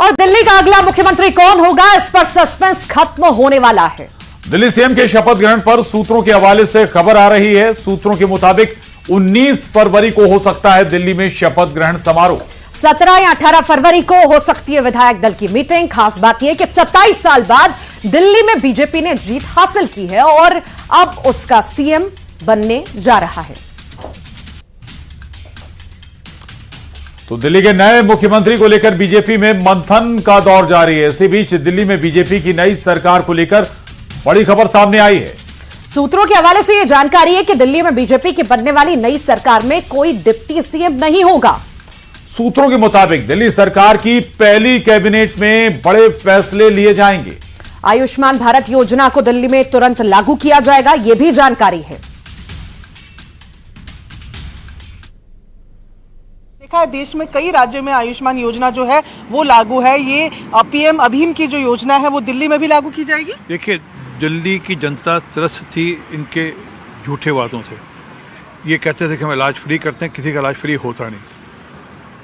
और दिल्ली का अगला मुख्यमंत्री कौन होगा, इस पर सस्पेंस खत्म होने वाला है। दिल्ली सीएम के शपथ ग्रहण पर सूत्रों के हवाले से खबर आ रही है। सूत्रों के मुताबिक 19 फरवरी को हो सकता है दिल्ली में शपथ ग्रहण समारोह। 17 या 18 फरवरी को हो सकती है विधायक दल की मीटिंग। खास बात यह कि 27 साल बाद दिल्ली में बीजेपी ने जीत हासिल की है और अब उसका सीएम बनने जा रहा है। तो दिल्ली के नए मुख्यमंत्री को लेकर बीजेपी में मंथन का दौर जारी है। इसी बीच दिल्ली में बीजेपी की नई सरकार को लेकर बड़ी खबर सामने आई है। सूत्रों के हवाले से यह जानकारी है कि दिल्ली में बीजेपी की बनने वाली नई सरकार में कोई डिप्टी सीएम नहीं होगा। सूत्रों के मुताबिक दिल्ली सरकार की पहली कैबिनेट में बड़े फैसले लिए जाएंगे। आयुष्मान भारत योजना को दिल्ली में तुरंत लागू किया जाएगा, यह भी जानकारी है। देखा है देश में कई राज्यों में आयुष्मान योजना जो है वो लागू है। ये पीएम अभीम की जो योजना है वो दिल्ली में भी लागू की जाएगी। देखिए, दिल्ली की जनता त्रस्त थी इनके झूठे वादों से। ये कहते थे कि हम इलाज फ्री करते हैं, किसी का इलाज फ्री होता नहीं।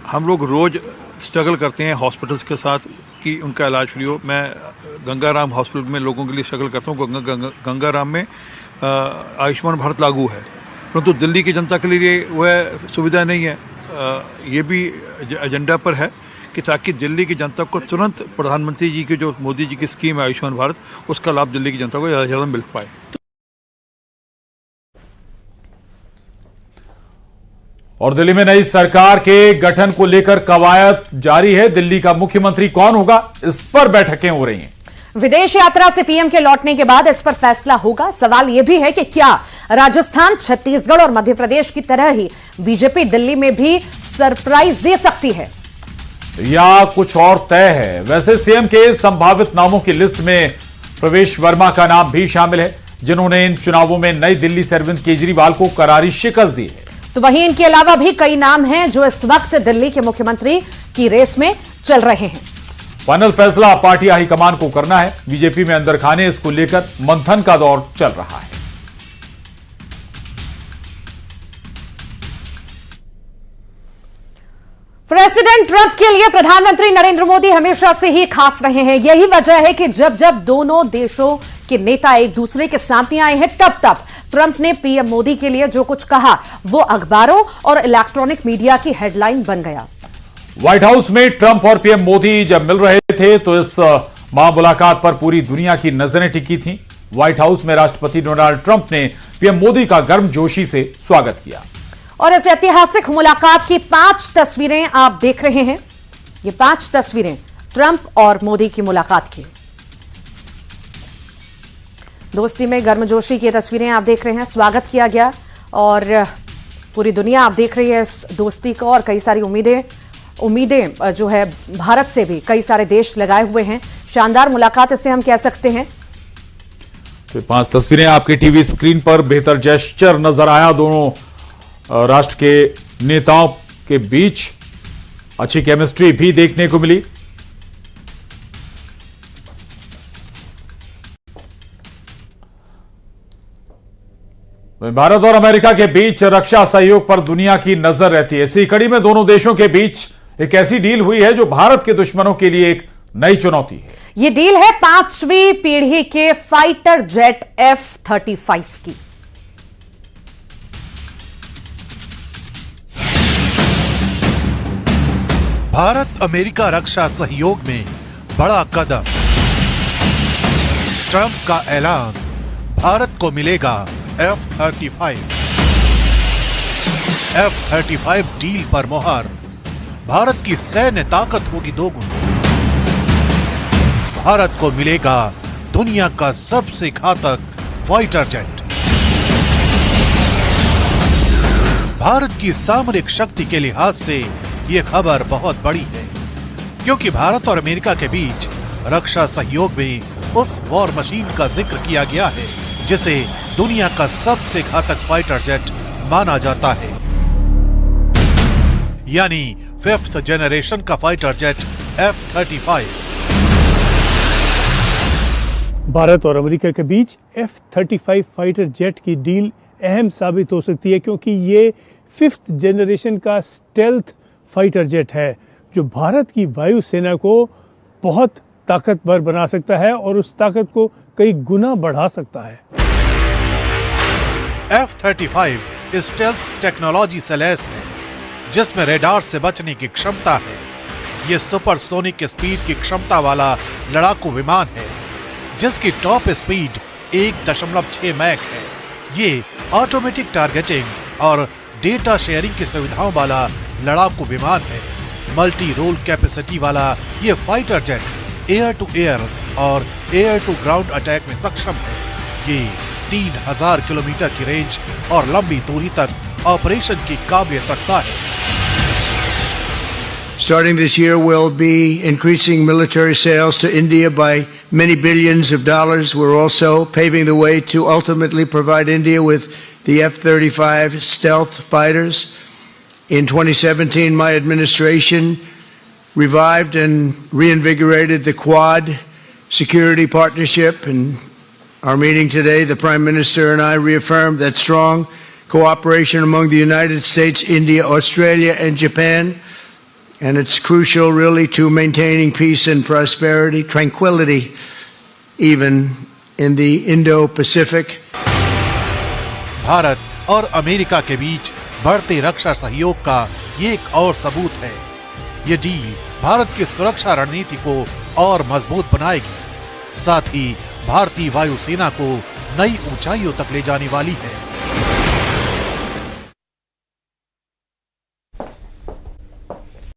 हम लोग रोज स्ट्रगल करते हैं हॉस्पिटल्स के साथ कि उनका इलाज फ्री हो। मैं गंगाराम हॉस्पिटल में लोगों के लिए स्ट्रगल करता हूँ। गंगाराम में आयुष्मान भारत लागू है, परंतु दिल्ली की जनता के लिए वह सुविधा नहीं है। ये भी एजेंडा पर है कि ताकि दिल्ली की जनता को तुरंत प्रधानमंत्री जी की जो मोदी जी की स्कीम है आयुष्मान भारत, उसका लाभ दिल्ली की जनता को ज़्यादा से ज़्यादा मिल पाए। और दिल्ली में नई सरकार के गठन को लेकर कवायद जारी है। दिल्ली का मुख्यमंत्री कौन होगा, इस पर बैठकें हो रही हैं। विदेश यात्रा से पीएम के लौटने के बाद इस पर फैसला होगा। सवाल यह भी है कि क्या राजस्थान, छत्तीसगढ़ और मध्य प्रदेश की तरह ही बीजेपी दिल्ली में भी सरप्राइज दे सकती है या कुछ और तय है। वैसे सीएम के संभावित नामों की लिस्ट में प्रवेश वर्मा का नाम भी शामिल है, जिन्होंने इन चुनावों में नई दिल्ली से अरविंद केजरीवाल को करारी शिकस्त दी है। तो वहीं इनके अलावा भी कई नाम हैं जो इस वक्त दिल्ली के मुख्यमंत्री की रेस में चल रहे हैं। फाइनल फैसला पार्टी हाईकमान को करना है। बीजेपी में अंदर खाने इसको लेकर मंथन का दौर चल रहा है। प्रेसिडेंट ट्रंप के लिए प्रधानमंत्री नरेंद्र मोदी हमेशा से ही खास रहे हैं। यही वजह है कि जब जब दोनों देशों के नेता एक दूसरे के सामने आए हैं, तब तब ट्रंप ने पीएम मोदी के लिए जो कुछ कहा वो अखबारों और इलेक्ट्रॉनिक मीडिया की हेडलाइन बन गया। व्हाइट हाउस में ट्रंप और पीएम मोदी जब मिल रहे थे तो इस मुलाकात पर पूरी दुनिया की नजरें टिकी थीं। व्हाइट हाउस में राष्ट्रपति डोनाल्ड ट्रंप ने पीएम मोदी का गर्मजोशी से स्वागत किया। और इस ऐतिहासिक मुलाकात की 5 तस्वीरें आप देख रहे हैं। ये 5 तस्वीरें ट्रंप और मोदी की मुलाकात की। दोस्ती में गर्मजोशी की तस्वीरें आप देख रहे हैं। स्वागत किया गया और पूरी दुनिया आप देख रही है इस दोस्ती को, और कई सारी उम्मीदें जो है भारत से भी कई सारे देश लगाए हुए हैं। शानदार मुलाकात इसे हम कह सकते हैं। तो 5 तस्वीरें आपके टीवी स्क्रीन पर। बेहतर जेस्चर नजर आया दोनों राष्ट्र के नेताओं के बीच। अच्छी केमिस्ट्री भी देखने को मिली। भारत और अमेरिका के बीच रक्षा सहयोग पर दुनिया की नजर रहती है। इसी कड़ी में दोनों देशों के बीच एक ऐसी डील हुई है जो भारत के दुश्मनों के लिए एक नई चुनौती है। यह डील है 5वीं पीढ़ी के फाइटर जेट F-35 की। भारत अमेरिका रक्षा सहयोग में बड़ा कदम। ट्रंप का ऐलान, भारत को मिलेगा F-35। F-35 डील पर मोहर। भारत की सैन्य ताकत होगी दोगुनी। भारत को मिलेगा दुनिया का सबसे घातक फाइटर जेट। भारत की सामरिक शक्ति के लिहाज से यह खबर बहुत बड़ी है, क्योंकि भारत और अमेरिका के बीच रक्षा सहयोग में उस वॉर मशीन का जिक्र किया गया है जिसे दुनिया का सबसे घातक फाइटर जेट माना जाता है, यानी 5th जनरेशन का फाइटर जेट F-35। भारत और अमेरिका के बीच F-35 फाइटर जेट की डील अहम साबित हो सकती है, क्योंकि ये 5th जनरेशन का स्टेल्थ फाइटर जेट है जो भारत की वायुसेना को बहुत ताकतवर बना सकता है और उस ताकत को कई गुना बढ़ा सकता है। F-35 स्टेल्थ टेक्नोलॉजी से लैस है, जिसमें रेडार से बचने की क्षमता है। ये सुपरसोनिक स्पीड की क्षमता वाला लड़ाकू विमान है, जिसकी टॉप स्पीड 1.6 मैक है। ये ऑटोमेटिक टारगेटिंग और डेटा शेयरिंग की सुविधाओं वाला लड़ाकू विमान है। मल्टी रोल कैपेसिटी वाला ये fighter jet air to air और एयर टू ग्राउंड अटैक में सक्षम है। ये 3000 किलोमीटर की रेंज और लंबी दूरी तक ऑपरेशन की काबिलियत रखता है। Starting this year, we'll be increasing military sales to India by many billions of dollars. We're also paving the way to ultimately provide India with the F-35 stealth fighters. In 2017, my administration revived and reinvigorated the Quad security partnership. In our meeting today, the Prime Minister and I reaffirmed that strong cooperation among the United States, India, Australia, and Japan. And it's crucial, really, to maintaining peace and prosperity, tranquility, even in the Indo-Pacific. Bharat और America के बीच बढ़ते रक्षा सहयोग का ये एक और सबूत है। ये डील भारत की सुरक्षा रणनीति को और मजबूत बनाएगी, साथ ही भारतीय वायुसेना को नई ऊंचाइयों तक ले जाने वाली है।